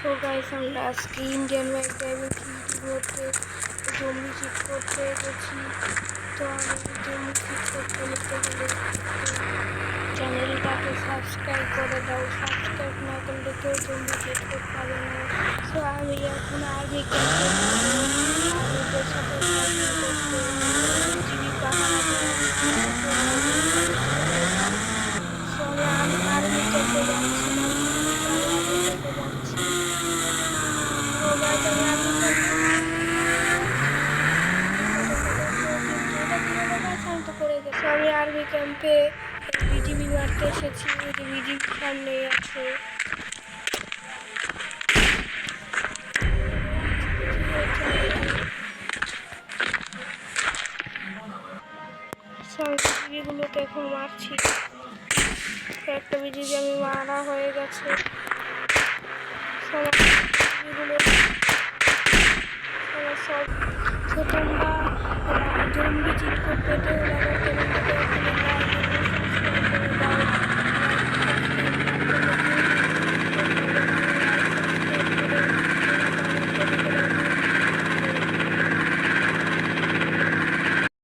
So guys আমরা আজকে Indian bike driving field করতে জমি ঠিক করতে গেছি। তো আমি জমি ঠিক করতে গেলে চ্যানেলটাকে সাবস্ক্রাইব করে দাও। সাবস্ক্রাইব না করলে কেউ জমি ঠিক করতে পারে না। সো আমি এখন আর্মি ক্যাম্পে আর্মিদের সাথে ফাইটিং করতে জিবি পাহারা সো আমি আর্মি ক্যাম্পে যাচ্ছি। আমি আর্মি ক্যাম্পে বিজিবি মারতে এসেছি। বিজিবি সামনে আছে। বিজিবিগুলোকে এখন মারছি। একটা বিজিবি আমি মারা হয়ে গেছে। বিজিবিগুলো